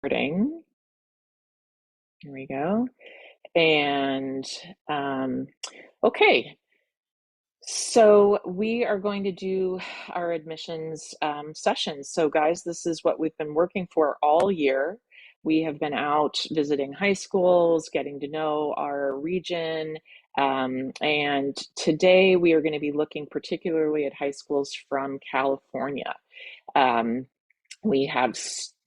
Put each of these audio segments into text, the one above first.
Recording. Here we go. And okay, so we are going to do our admissions sessions. So guys, this is what we've been working for all year. We have been out visiting high schools, getting to know our region. And today we are going to be looking particularly at high schools from California. Um, we have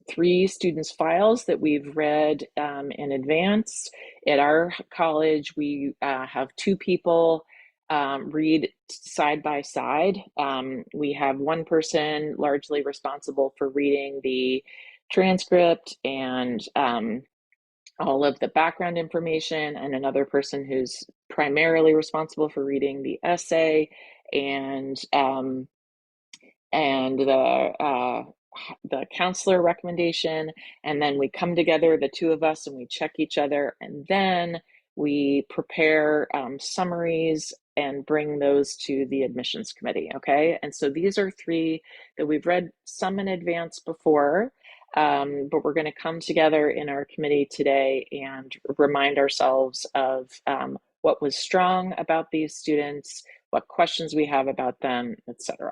three students' files that we've read in advance. At our college, we have two people read side by side. We have one person largely responsible for reading the transcript and all of the background information, and another person who's primarily responsible for reading the essay and the counselor recommendation. And then we come together, the two of us, and we check each other, and then we prepare summaries and bring those to the admissions committee. Okay, and so these are three that we've read some in advance before, but we're going to come together in our committee today and remind ourselves of what was strong about these students, what questions we have about them, etc.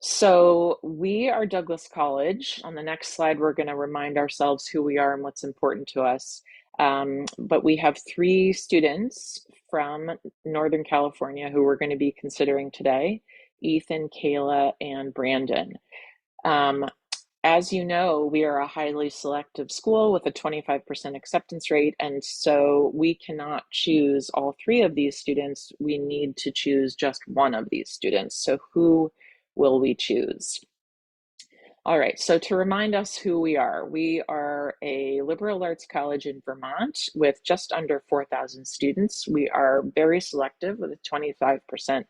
So we are Douglas College. On the next slide, we're going to remind ourselves who we are and what's important to us. But we have three students from Northern California who we're going to be considering today: Ethan, Kayla, and Brandon. As you know, we are a highly selective school with a 25% acceptance rate, and so we cannot choose all three of these students. We need to choose just one of these students. So who will we choose? All right, so to remind us who we are a liberal arts college in Vermont with just under 4,000 students. We are very selective with a 25%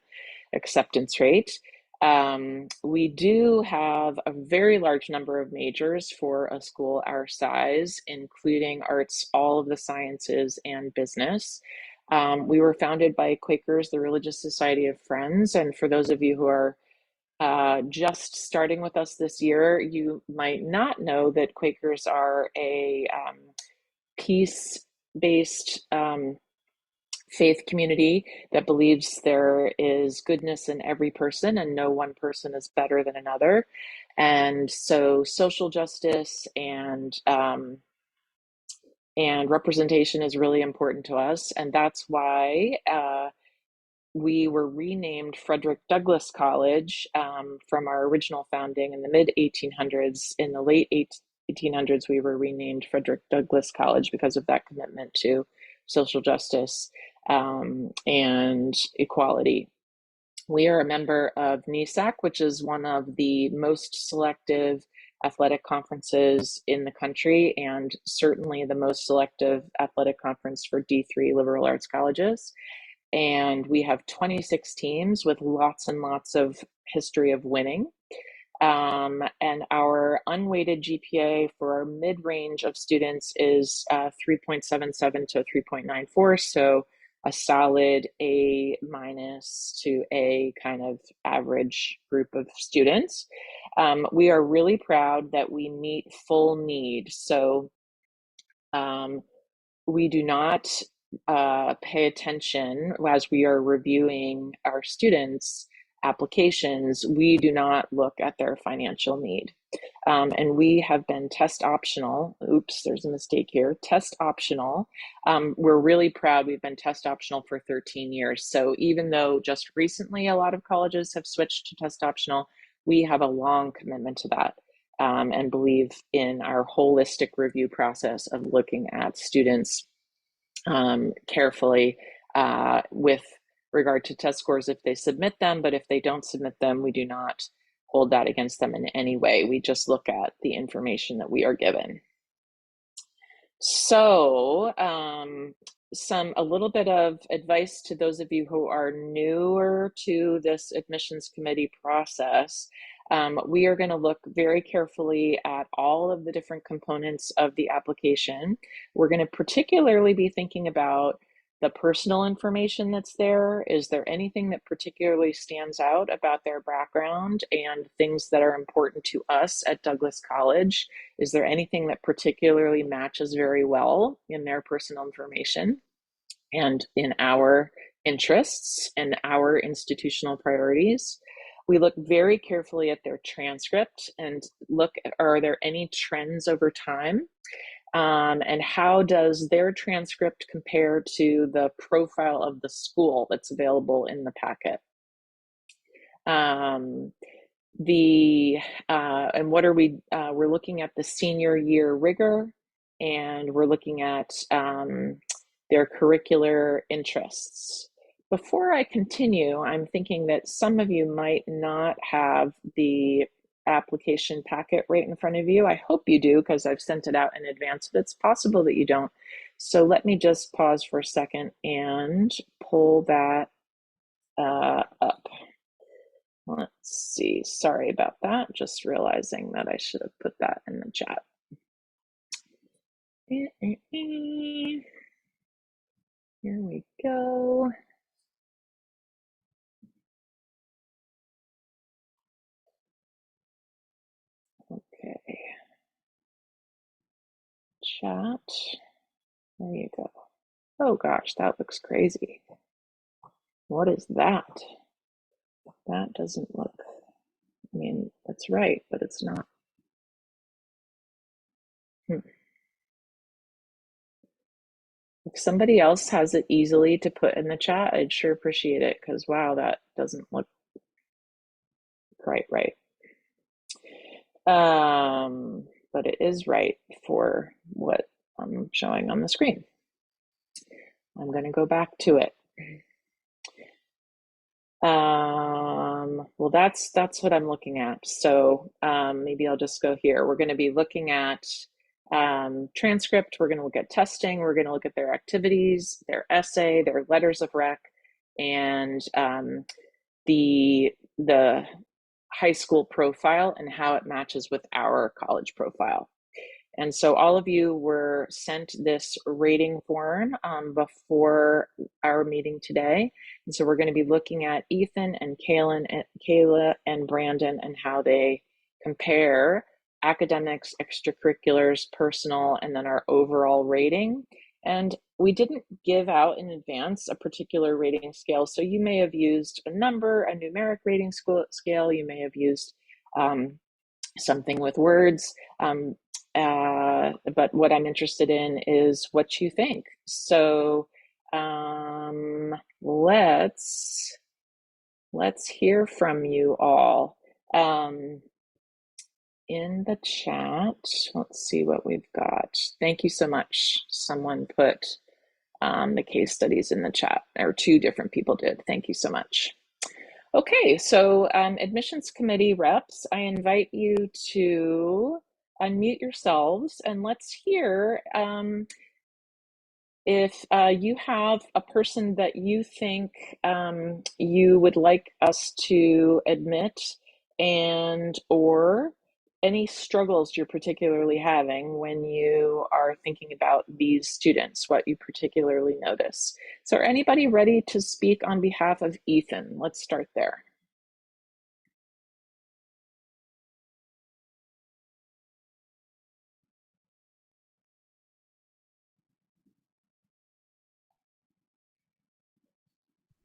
acceptance rate. We do have a very large number of majors for a school our size, including arts, all of the sciences, and business. We were founded by Quakers, the Religious Society of Friends, and for those of you who are just starting with us this year, you might not know that Quakers are a peace-based faith community that believes there is goodness in every person and no one person is better than another. And so social justice and representation is really important to us. And that's why we were renamed Frederick Douglass College from our original founding in the mid 1800s. In the late 1800s, we were renamed Frederick Douglass College because of that commitment to social justice and equality. We are a member of NESAC, which is one of the most selective athletic conferences in the country, and certainly the most selective athletic conference for D3 liberal arts colleges. And we have 26 teams with lots and lots of history of winning. And our unweighted GPA for our mid-range of students is 3.77 to 3.94, so a solid A minus to A kind of average group of students. We are really proud that we meet full need. So we do not pay attention as we are reviewing our students' applications. We do not look at their financial need. And we have been test optional. Oops, there's a mistake here. Test optional. We're really proud we've been test optional for 13 years. So even though just recently a lot of colleges have switched to test optional, we have a long commitment to that. And believe in our holistic review process of looking at students carefully with regard to test scores if they submit them, but if they don't submit them, we do not hold that against them in any way. We just look at the information that we are given. So a little bit of advice to those of you who are newer to this admissions committee process. We are going to look very carefully at all of the different components of the application. We're going to particularly be thinking about the personal information that's there? Is there anything that particularly stands out about their background and things that are important to us at Douglas College? Is there anything that particularly matches very well in their personal information and in our interests and our institutional priorities? We look very carefully at their transcript and look at, are there any trends over time? And how does their transcript compare to the profile of the school that's available in the packet? And what are we're looking at the senior year rigor, and we're looking at their curricular interests. Before I continue, I'm thinking that some of you might not have the application packet right in front of you. I hope you do, because I've sent it out in advance, but it's possible that you don't. So let me just pause for a second and pull that up. Let's see. Sorry about that. Just realizing that I should have put that in the chat. Here we go. Okay. Chat. There you go. Oh gosh, that looks crazy. What is that? That doesn't look, I mean, that's right, but it's not. If somebody else has it easily to put in the chat, I'd sure appreciate it, because wow, that doesn't look quite right. But it is right for what I'm showing on the screen. I'm going to go back to it. Well, that's what I'm looking at. So maybe I'll just go here. We're going to be looking at transcript. We're going to look at testing. We're going to look at their activities, their essay, their letters of rec, and the high school profile and how it matches with our college profile. And so all of you were sent this rating form before our meeting today. And so we're going to be looking at Ethan and Kayla and Brandon and how they compare academics, extracurriculars, personal, and then our overall rating. And we didn't give out in advance a particular rating scale. So you may have used a number, a numeric rating scale. You may have used something with words. But what I'm interested in is what you think. So let's hear from you all. In the chat, let's see what we've got. Thank you so much. Someone put the case studies in the chat, or two different people did. Thank you so much. Okay, so admissions committee reps, I invite you to unmute yourselves and let's hear if you have a person that you think you would like us to admit, and or any struggles you're particularly having when you are thinking about these students, what you particularly notice. So are anybody ready to speak on behalf of Ethan? Let's start there.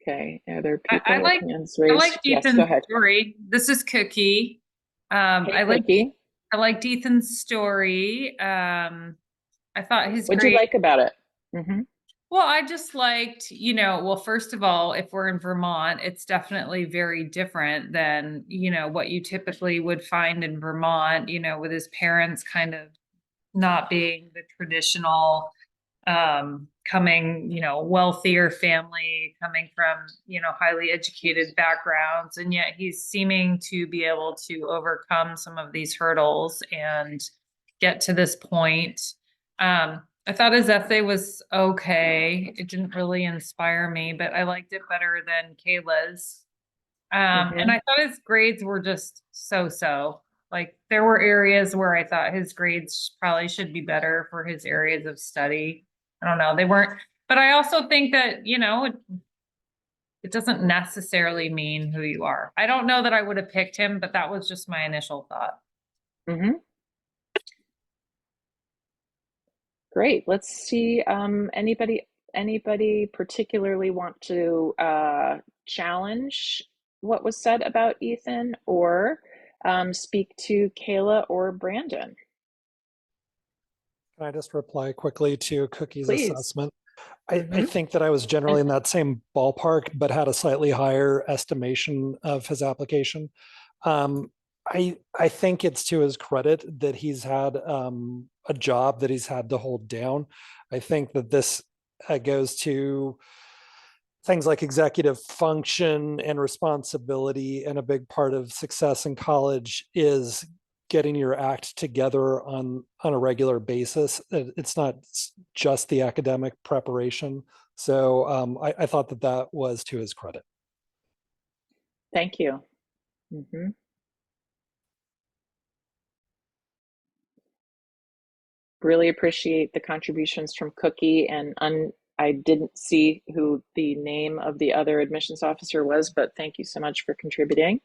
Okay, are there people with hands raised? I like Yes, Ethan's go ahead. story. This is Cookie. Hey, I liked Ethan's story. I thought his What'd you like about it? Well, I just liked, well, first of all, if we're in Vermont, it's definitely very different than, what you typically would find in Vermont, with his parents kind of not being the traditional coming, wealthier family, coming from, highly educated backgrounds. And yet he's seeming to be able to overcome some of these hurdles and get to this point. I thought his essay was okay. It didn't really inspire me, but I liked it better than Kayla's. And I thought his grades were just so-so. Like there were areas where I thought his grades probably should be better for his areas of study. I don't know. But I also think that, it doesn't necessarily mean who you are. I don't know that I would have picked him, but that was just my initial thought. Hmm. Great. Let's see. Anybody particularly want to challenge what was said about Ethan, or speak to Kayla or Brandon? Can I just reply quickly to Cookie's Please. assessment? I Hmm. think that I was generally And in that same ballpark, but had a slightly higher estimation of his application. Um, I think it's to his credit that he's had a job that he's had to hold down. I think that this goes to things like executive function and responsibility, and a big part of success in college is getting your act together on a regular basis. It's not just the academic preparation. So I thought that that was to his credit. thank you. Hmm. Really appreciate the contributions from Cookie, and I didn't see who the name of the other admissions officer was, but thank you so much for contributing.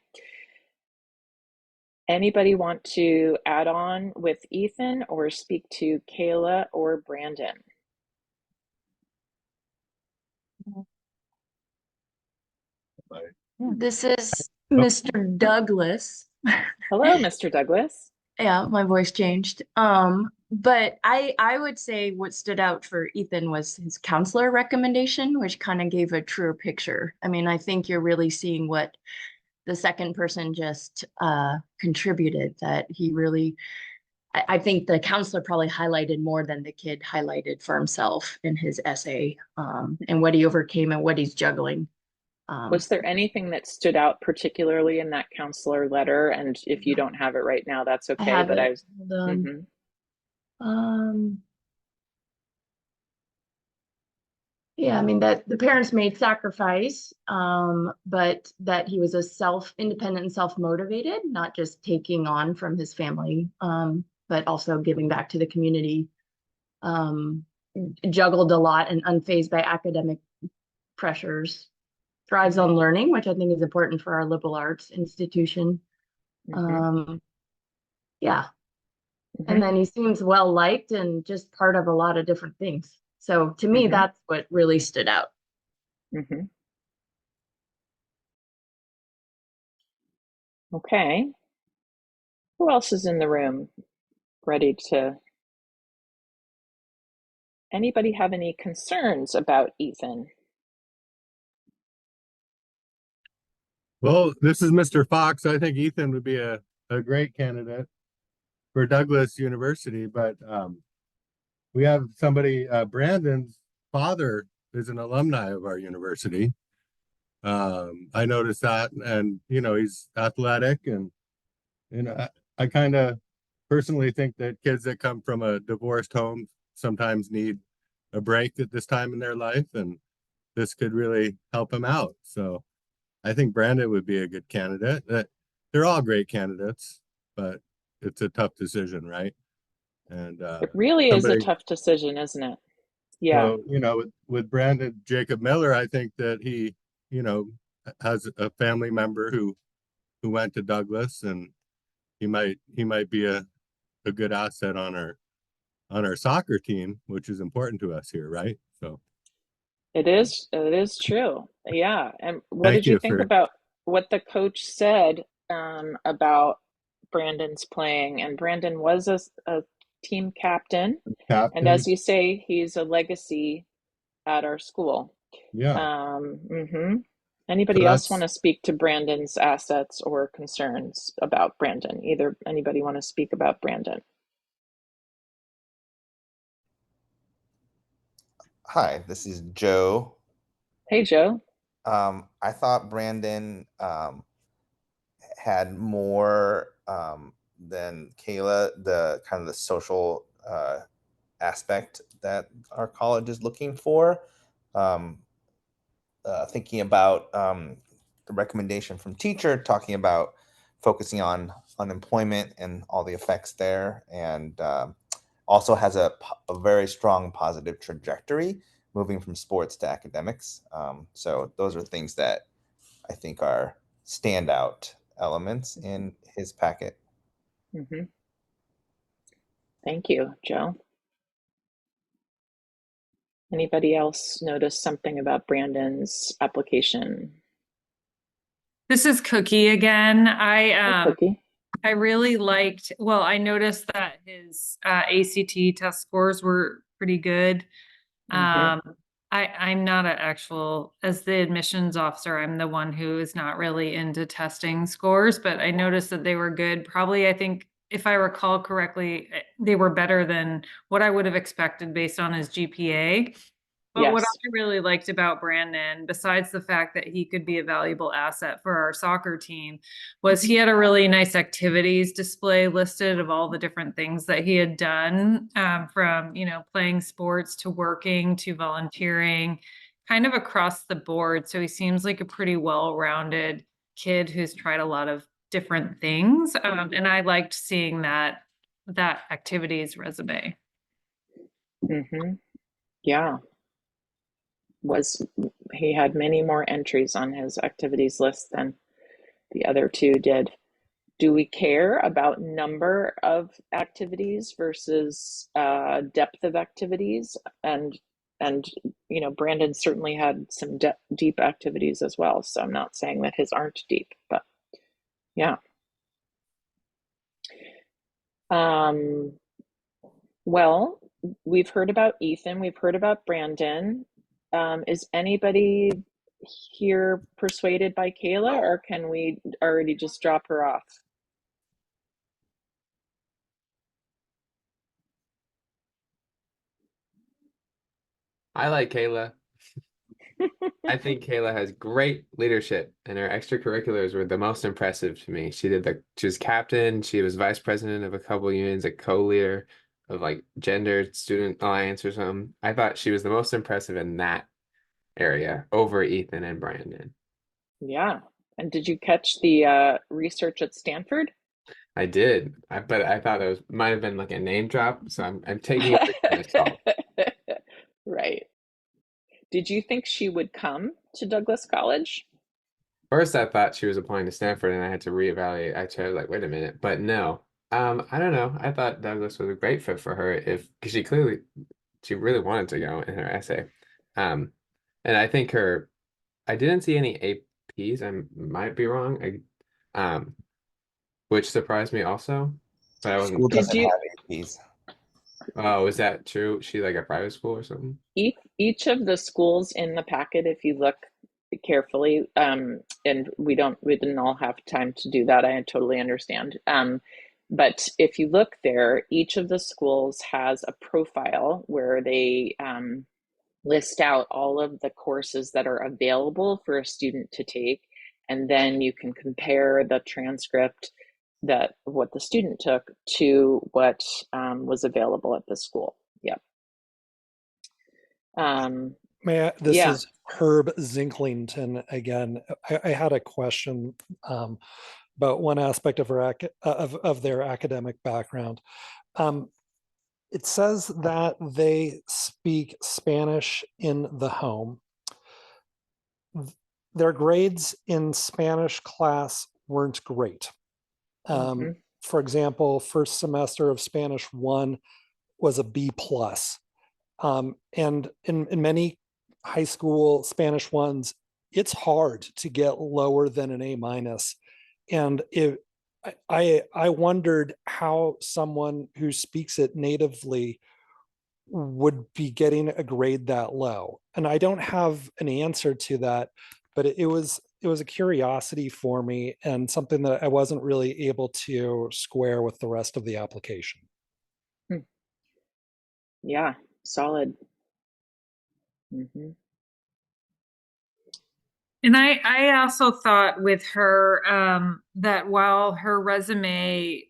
Anybody want to add on with Ethan or speak to Kayla or Brandon? This is Mr. Douglas. Hello, Mr. Douglas. Yeah, my voice changed. But I would say what stood out for Ethan was his counselor recommendation, which kind of gave a truer picture. I mean, I think you're really seeing what the second person just contributed, that he really, I think the counselor probably highlighted more than the kid highlighted for himself in his essay, and what he overcame and what he's juggling. Was there anything that stood out particularly in that counselor letter? And if you don't have it right now, that's I okay. have But I it. was, Hold on. mhm. Yeah, I mean that the parents made sacrifice, but that he was a independent and self-motivated, not just taking on from his family, but also giving back to the community. Um, Juggled a lot and unfazed by academic pressures. Thrives on learning, which I think is important for our liberal arts institution. Mhm. Um, yeah, and Mhm. then he seems well liked and just part of a lot of different things. So to me, Mhm. that's what really stood out. Mhm. Okay. Who else is in the room ready to? Anybody have any concerns about Ethan? Well, this is Mr. Fox. I think Ethan would be a great candidate for Douglas University, but we have somebody, Brandon's father is an alumni of our university. I noticed that, and he's athletic, and I kind of personally think that kids that come from a divorced home sometimes need a break at this time in their life, and this could really help them out. So I think Brandon would be a good candidate. They're all great candidates, but it's a tough decision, right? And It really is a somebody, tough decision, isn't it? Yeah. so with Brandon Jacob Miller, I think that he, you know, has a family member who went to Douglas, and he might be a good asset on our soccer team, which is important to us here, right? So It is true. Yeah. And what thank did you you think for about what the coach said about Brandon's playing? And Brandon was a team captain. And as captain. you say, he's a legacy at our school. Yeah. Mhm. So Anybody else want that's to speak to Brandon's assets or concerns about Brandon? Either anybody want to speak about Brandon? Hi, this is Joe. Hey, Joe. I thought Brandon had more than Kayla, the kind of the social aspect that our college is looking for. Um, Thinking about the recommendation from teacher, talking about focusing on unemployment and all the effects there, and also has a very strong positive trajectory, moving from sports to academics. So those are things that I think are standout elements in his packet. Mm-hmm. Thank you, Joe. Anybody else notice something about Brandon's application? This is Cookie again. Hi, Cookie. I really liked, well, I noticed that his ACT test scores were pretty good. Mhm. I'm not an actual, as the admissions officer, I'm the one who is not really into testing scores, but I noticed that they were good. Probably, I think, if I recall correctly, they were better than what I would have expected based on his GPA. But what Yes. I really liked about Brandon, besides the fact that he could be a valuable asset for our soccer team, was he had a really nice activities display listed of all the different things that he had done, from, you know, playing sports to working to volunteering, kind of across the board. So he seems like a pretty well-rounded kid who's tried a lot of different things. And I liked seeing that activities resume. Mhm. Yeah. He had many more entries on his activities list than the other two did. Do we care about number of activities versus depth of activities? And you know, Brandon certainly had some deep activities as well. So I'm not saying that his aren't deep, but yeah. Well, we've heard about Ethan, we've heard about Brandon. Is anybody here persuaded by Kayla, or can we already just drop her off? I like Kayla. I think Kayla has great leadership, and her extracurriculars were the most impressive to me. She was captain, she was vice president of a couple unions, a co-leader of like gender student alliance or something. I thought she was the most impressive in that area over Ethan and Brandon. Yeah. And did you catch the research at Stanford? I did, but I thought it was might have been like a name drop, so I'm taking it with myself. Right. Did you think she would come to Douglas College? First, I thought she was applying to Stanford, and I had to reevaluate. Actually, I was like, wait a minute, but no. I don't know. I thought Douglas was a great fit for her because she really wanted to go in her essay. Um, and I think I didn't see any APs. I might be wrong. Which surprised me also, but I wasn't. School Did doesn't you have APs. Oh, is that true? She like a private school or something? each of the schools in the packet, if you look carefully, and we didn't all have time to do that, I totally understand. But if you look there, each of the schools has a profile where they list out all of the courses that are available for a student to take, and then you can compare the transcript that what the student took to what was available at the school. Yep. This Yeah. is Herb Zinklington again. I had a question about one aspect of of their academic background. It says that they speak Spanish in the home. Their grades in Spanish class weren't great. For example, first semester of Spanish 1 was a B plus. And in many high school Spanish 1s, it's hard to get lower than an A minus. And I wondered how someone who speaks it natively would be getting a grade that low. And I don't have an answer to that, but it was a curiosity for me and something that I wasn't really able to square with the rest of the application. Yeah, solid. Mm-hmm. And I also thought with her, that while her resume,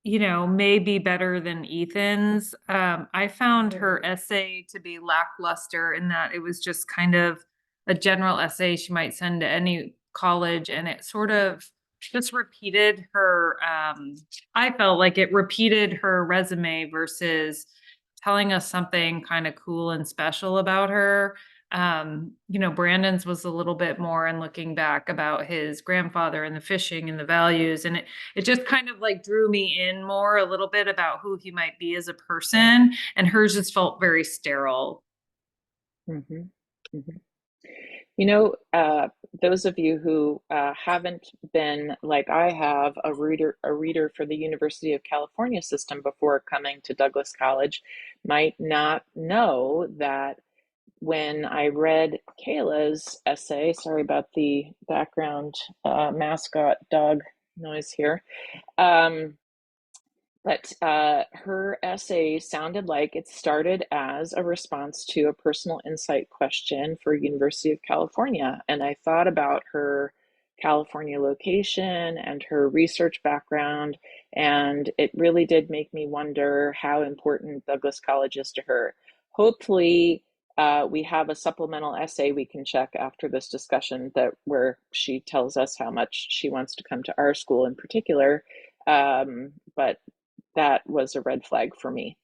you know, may be better than Ethan's, I found her essay to be lackluster in that it was just kind of a general essay she might send to any college, and it sort of just repeated her, I felt like it repeated her resume versus telling us something kind of cool and special about her. You know, Brandon's was a little bit more in looking back about his grandfather and the fishing and the values. And it just kind of like drew me in more a little bit about who he might be as a person. And hers just felt very sterile. Mhm, mhm. You know, those of you who haven't been, like I have, a reader for the University of California system before coming to Douglas College might not know that when I read Kayla's essay, sorry about the background mascot dog noise here, um, but her essay sounded like it started as a response to a personal insight question for University of California. And I thought about her California location and her research background, and it really did make me wonder how important Douglas College is to her. Hopefully, we have a supplemental essay we can check after this discussion that where she tells us how much she wants to come to our school in particular. But that was a red flag for me.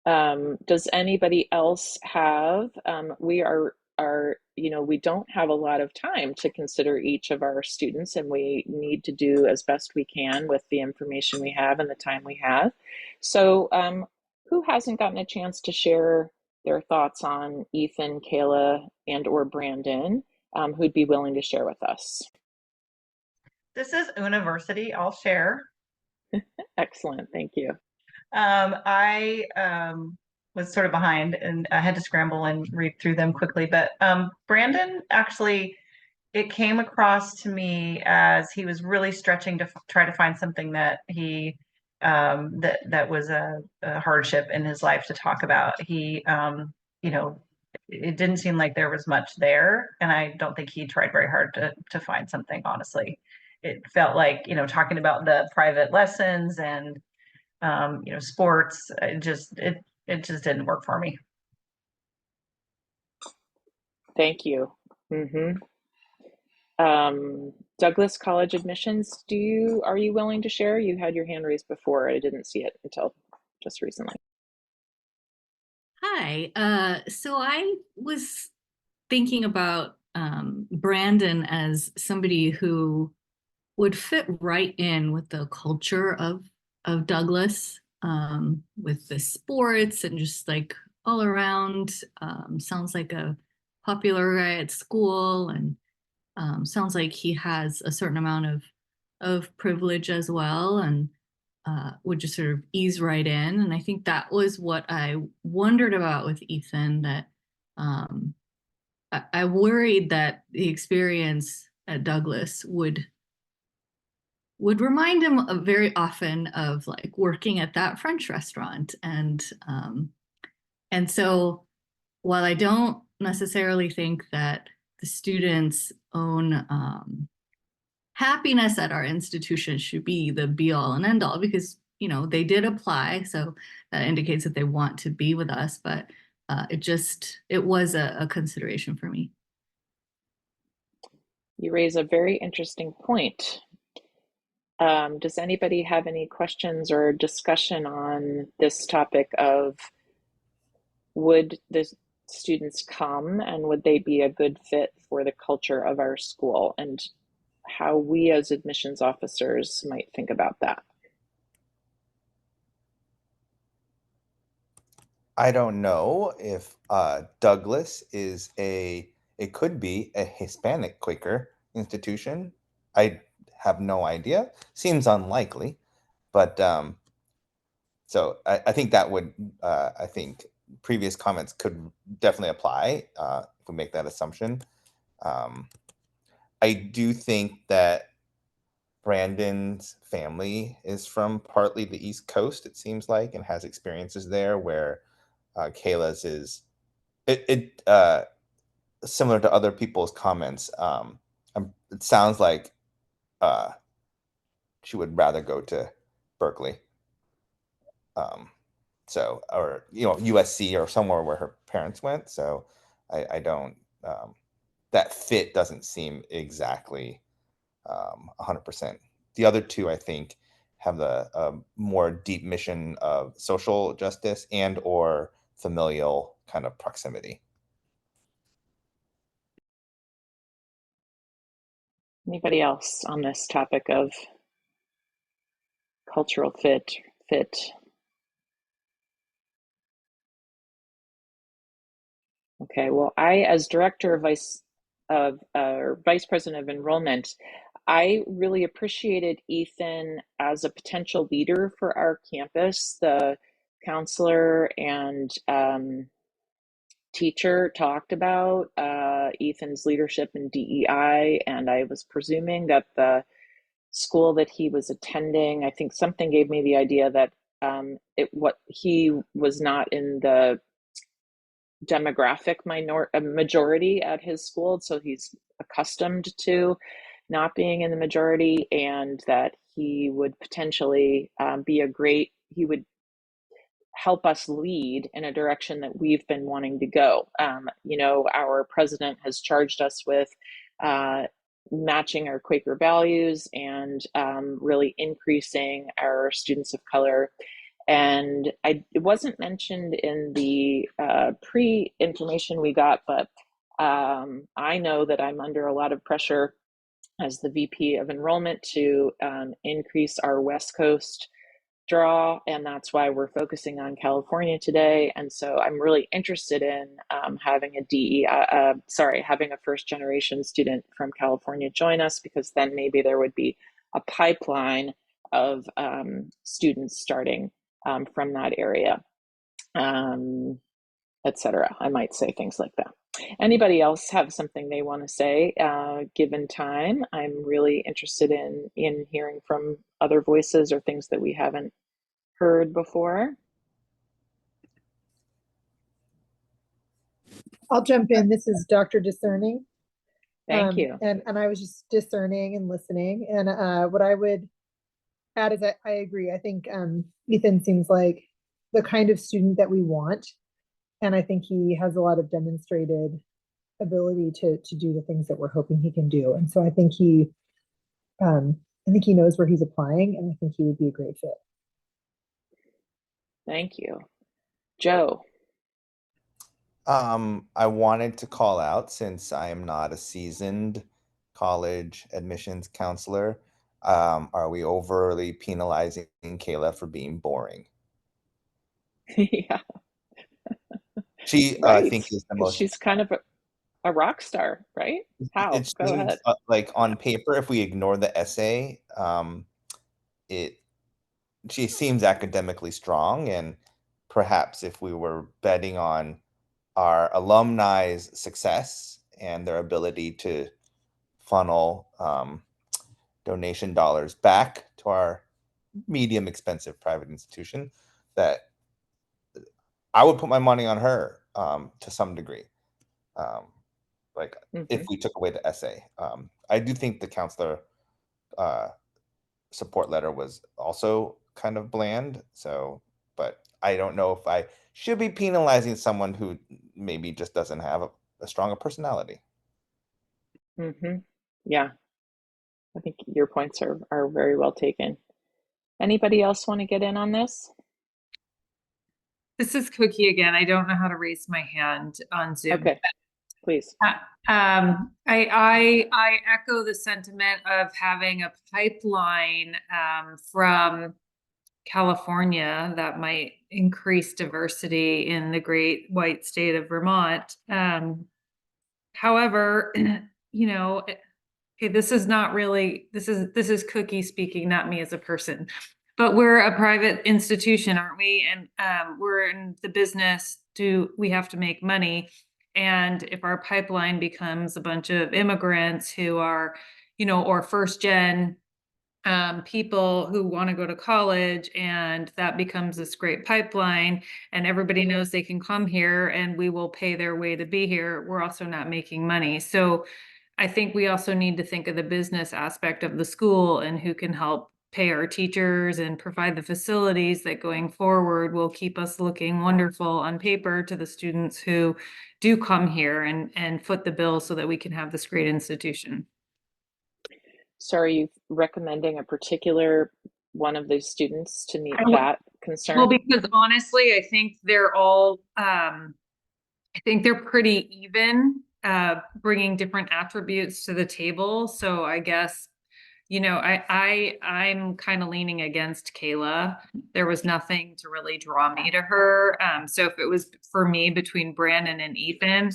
Does anybody else have, we are, you know, we don't have a lot of time to consider each of our students, and we need to do as best we can with the information we have and the time we have. So who hasn't gotten a chance to share their thoughts on Ethan, Kayla, and or Brandon, who'd be willing to share with us? This is University. I'll share. Excellent, thank you. I was sort of behind and I had to scramble and read through them quickly. But Brandon, actually, it came across to me as he was really stretching to try to find something that he that was a hardship in his life to talk about. He, you know, it didn't seem like there was much there, and I don't think he tried very hard to find something. Honestly, it felt like, you know, talking about the private lessons and you know, sports, it just didn't work for me. Thank you. Douglas College admissions, are you willing to share? You had your hand raised before. I didn't see it until just recently. Hi. So I was thinking about Brandon as somebody who would fit right in with the culture of Douglas, with the sports and just like all around. Sounds like a popular guy at school, and sounds like he has a certain amount of privilege as well, and would just sort of ease right in. And I think that was what I wondered about with Ethan, that I worried that the experience at Douglas would remind him very often of like working at that French restaurant. And so while I don't necessarily think that the students' own happiness at our institution should be the be all and end all, because, you know, they did apply, so that indicates that they want to be with us, but it was a consideration for me. You raise a very interesting point. Does anybody have any questions or discussion on this topic of would the students come and would they be a good fit for the culture of our school, and how we as admissions officers might think about that? I don't know if Douglas is it could be a Hispanic Quaker institution. I have no idea. Seems unlikely, but so I think that would, I think previous comments could definitely apply if we make that assumption. I do think that Brandon's family is from partly the East Coast, it seems like, and has experiences there, where Kayla's is similar to other people's comments. It sounds like she would rather go to Berkeley. So, or, you know, USC or somewhere where her parents went. So I don't, that fit doesn't seem exactly 100%. The other two, I think, have the more deep mission of social justice and or familial kind of proximity. Anybody else on this topic of cultural fit? Okay, well, I, as director of vice president of enrollment, I really appreciated Ethan as a potential leader for our campus. The counselor and teacher talked about Ethan's leadership in DEI, and I was presuming that the school that he was attending, I think something gave me the idea that he was not in the demographic majority at his school, so he's accustomed to not being in the majority, and that he would potentially he would help us lead in a direction that we've been wanting to go. Our president has charged us with matching our Quaker values and really increasing our students of color. And it wasn't mentioned in the pre-information we got, but I know that I'm under a lot of pressure as the VP of enrollment to increase our West Coast draw, and that's why we're focusing on California today. And so I'm really interested in having a first generation student from California join us, because then maybe there would be a pipeline of students starting from that area, etc. I might say things like that. Anybody else have something they want to say? Given time, I'm really interested in hearing from other voices or things that we haven't heard before. I'll jump in. This is Dr. Discerning. Thank you. And I was just discerning and listening. And what I would add is that I agree. I think Ethan seems like the kind of student that we want. And I think he has a lot of demonstrated ability to do the things that we're hoping he can do. And so I think he knows where he's applying, and I think he would be a great fit. Thank you. Joe. I wanted to call out, since I am not a seasoned college admissions counselor, are we overly penalizing Kayla for being boring? Yeah. She, right. I think, is the most. She's kind of a rock star, right? How? It Go seems ahead. like on paper, if we ignore the essay, she seems academically strong, and perhaps if we were betting on our alumni's success and their ability to funnel donation dollars back to our medium expensive private institution, that I would put my money on her to some degree. If we took away the essay, I do think the counselor support letter was also kind of bland. So, but I don't know if I should be penalizing someone who maybe just doesn't have a stronger personality. Yeah, I think your points are very well taken. Anybody else want to get in on this? This is Cookie again. I don't know how to raise my hand on Zoom. Okay, please. I echo the sentiment of having a pipeline from California that might increase diversity in the great white state of Vermont. However, okay, this is not really, this is Cookie speaking, not me as a person. But we're a private institution, aren't we? And we're in the business, we have to make money. And if our pipeline becomes a bunch of immigrants who are, or first gen people who want to go to college, and that becomes this great pipeline, and everybody knows they can come here and we will pay their way to be here, we're also not making money. So I think we also need to think of the business aspect of the school and who can help pay our teachers and provide the facilities that going forward will keep us looking wonderful on paper to the students who do come here and foot the bill so that we can have this great institution. So are you recommending a particular one of those students to meet I would- that Well, concern? because honestly, I think they're all, I think they're pretty even, bringing different attributes to the table. So I guess, I'm kind of leaning against Kayla. There was nothing to really draw me to her. So if it was for me between Brandon and Ethan,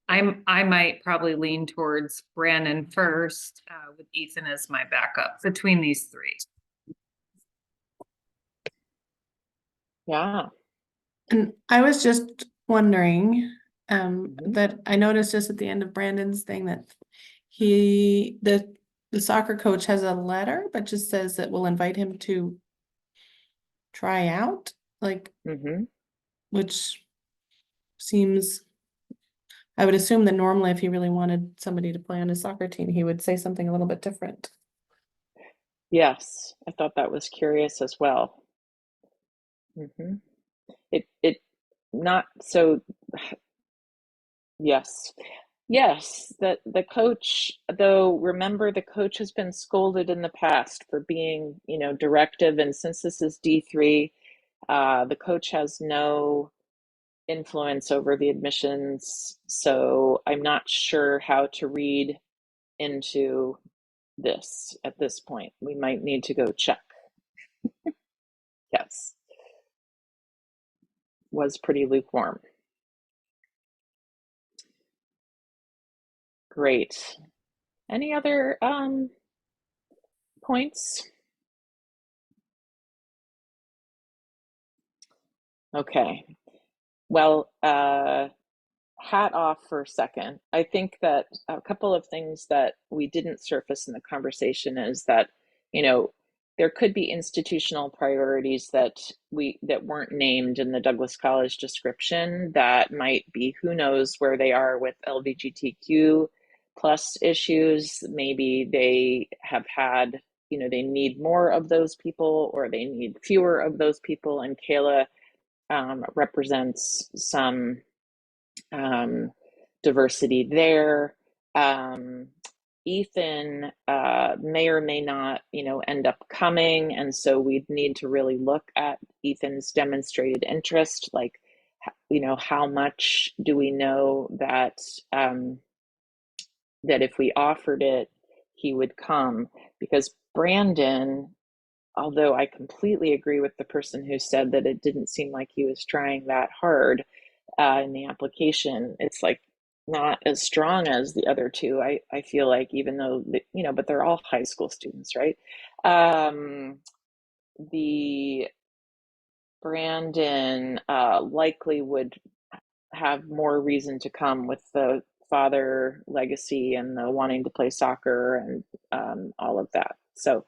I might probably lean towards Brandon first, with Ethan as my backup between these three. Yeah. And I was just wondering, Mhm. that I noticed just at the end of Brandon's thing that the soccer coach has a letter, but just says that we'll invite him to try out, like, Mhm. which seems, I would assume that normally if he really wanted somebody to play on his soccer team, he would say something a little bit different. Yes, I thought that was curious as well. Mhm. It not so yes. Yes, the coach, though, remember the coach has been scolded in the past for being, directive, and since this is D3, the coach has no influence over the admissions, so I'm not sure how to read into this at this point. We might need to go check. Yes, was pretty lukewarm. Great. Any other points? Okay. Well, hat off for a second. I think that a couple of things that we didn't surface in the conversation is that, there could be institutional priorities that weren't named in the Douglas College description that might be, who knows where they are with LGBTQ plus issues. Maybe they have had, they need more of those people or they need fewer of those people. And Kayla represents some diversity there. Ethan may or may not, end up coming, and so we'd need to really look at Ethan's demonstrated interest, like, how much do we know that that if we offered it, he would come? Because Brandon, although I completely agree with the person who said that it didn't seem like he was trying that hard in the application, it's like not as strong as the other two. I feel like, even though, but they're all high school students, right? The Brandon likely would have more reason to come with the father legacy and the wanting to play soccer and all of that. So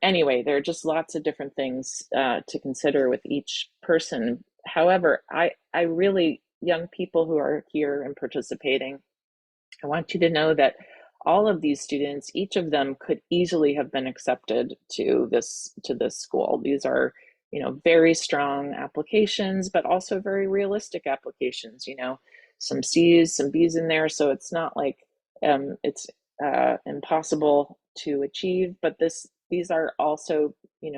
anyway, there are just lots of different things to consider with each person. However, I really, young people who are here and participating, I want you to know that all of these students, each of them could easily have been accepted to this school. These are, very strong applications, but also very realistic applications. Some C's, some B's in there, so it's not like it's impossible to achieve. But these are also,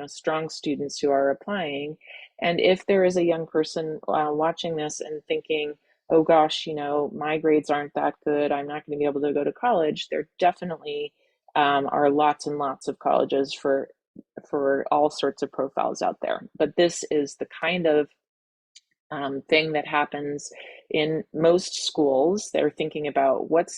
strong students who are applying. And if there is a young person watching this and thinking, oh gosh, my grades aren't that good, I'm not going to be able to go to college, there definitely are lots and lots of colleges for all sorts of profiles out there. But this is the kind of thing that happens in most schools. They're thinking about what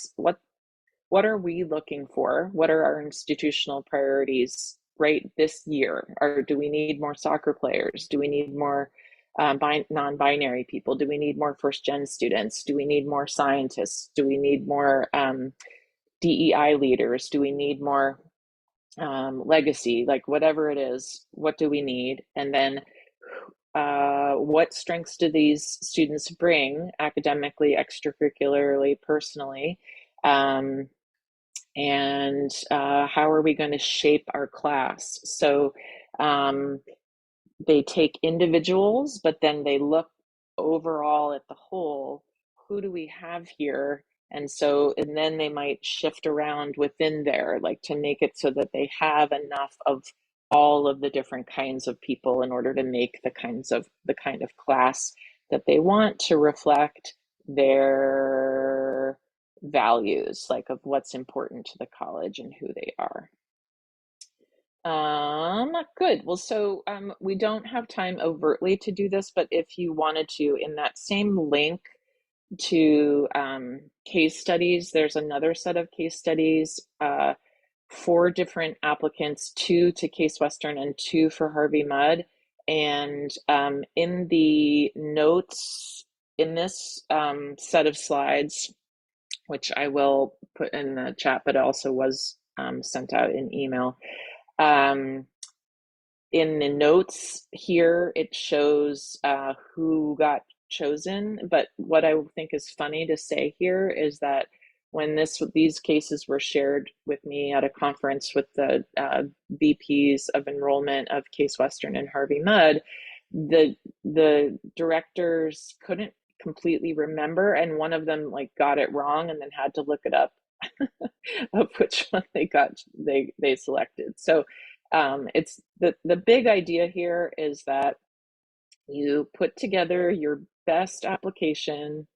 are we looking for? What are our institutional priorities right this year? Or do we need more soccer players? Do we need more non-binary people? Do we need more first-gen students? Do we need more scientists? Do we need more DEI leaders? Do we need more legacy? Like, whatever it is, what do we need? And then what strengths do these students bring academically, extracurricularly, personally? And how are we going to shape our class? So they take individuals, but then they look overall at the whole. Who do we have here? And then they might shift around within there, like, to make it so that they have enough of all of the different kinds of people in order to make the kind of class that they want to reflect their values, like of what's important to the college and who they are. Good. Well, so we don't have time overtly to do this, but if you wanted to, in that same link to case studies, there's another set of case studies, 4 different applicants, 2 to Case Western and 2 for Harvey Mudd. And in the notes in this set of slides, which I will put in the chat, but also was sent out in email. In the notes here, it shows who got chosen, but what I think is funny to say here is that when these cases were shared with me at a conference with the VPs of enrollment of Case Western and Harvey Mudd, the directors couldn't completely remember, and one of them like got it wrong and then had to look it up of which one they selected. So it's the big idea here is that you put together your best application,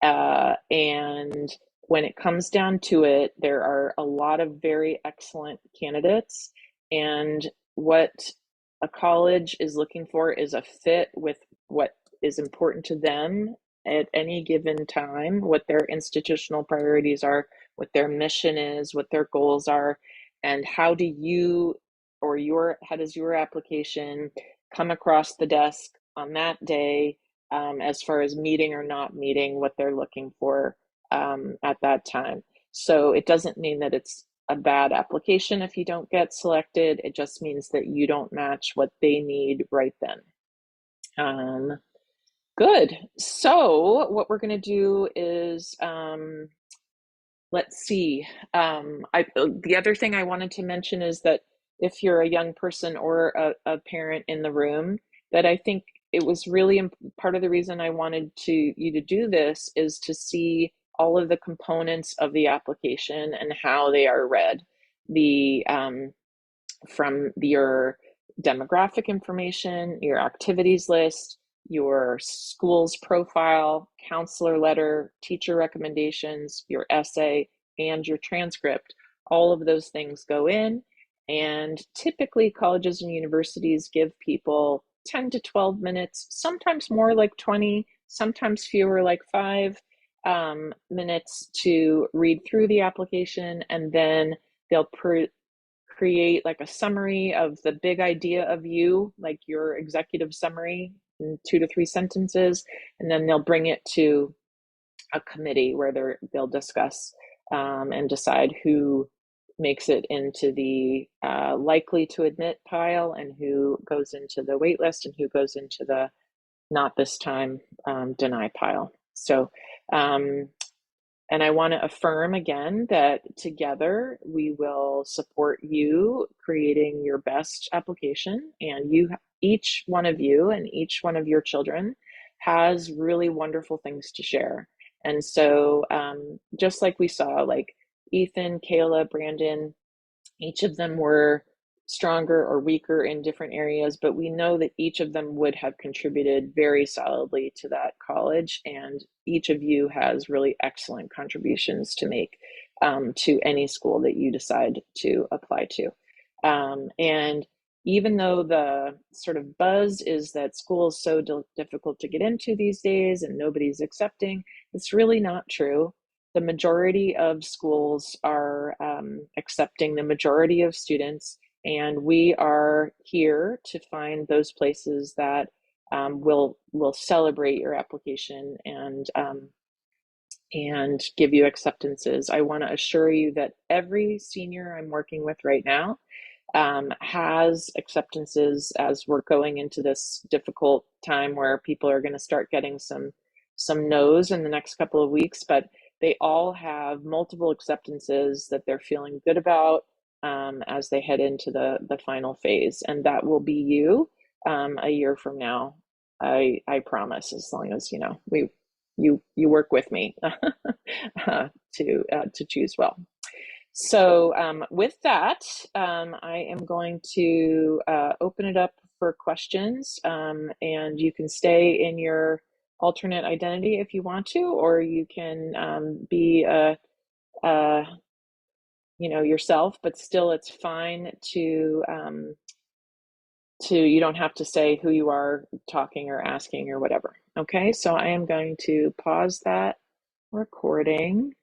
and when it comes down to it, there are a lot of very excellent candidates, and what a college is looking for is a fit with what is important to them at any given time, what their institutional priorities are, what their mission is, what their goals are, and how does your application come across the desk on that day, as far as meeting or not meeting what they're looking for at that time. So it doesn't mean that it's a bad application if you don't get selected. It just means that you don't match what they need right then. Good. So what we're going to do is, let's see. The other thing I wanted to mention is that if you're a young person or a parent in the room, that I think it was really part of the reason I wanted you to do this is to see all of the components of the application and how they are read. From your demographic information, your activities list, your school's profile, counselor letter, teacher recommendations, your essay, and your transcript. All of those things go in, and typically colleges and universities give people 10 to 12 minutes, sometimes more like 20, sometimes fewer like 5 minutes to read through the application, and then they'll create like a summary of the big idea of you, like your executive summary in 2 to 3 sentences, and then they'll bring it to a committee where they'll discuss and decide who makes it into the likely to admit pile and who goes into the wait list and who goes into the not this time deny pile. So and I want to affirm again that together we will support you creating your best application, and each one of you and each one of your children has really wonderful things to share. And so just like we saw, like Ethan, Kayla, Brandon, each of them were stronger or weaker in different areas, but we know that each of them would have contributed very solidly to that college, and each of you has really excellent contributions to make to any school that you decide to apply to. And even though the sort of buzz is that school is so difficult to get into these days and nobody's accepting, it's really not true. The majority of schools are accepting the majority of students, and we are here to find those places that will celebrate your application and give you acceptances. I want to assure you that every senior I'm working with right now has acceptances as we're going into this difficult time where people are going to start getting some no's in the next couple of weeks, but they all have multiple acceptances that they're feeling good about as they head into the final phase, and that will be you a year from now. I promise, as long as you work with me to choose well. So with that, I am going to open it up for questions, and you can stay in your alternate identity if you want to, or you can be yourself, but still it's fine to you don't have to say who you are talking or asking or whatever. Okay, so I am going to pause that recording.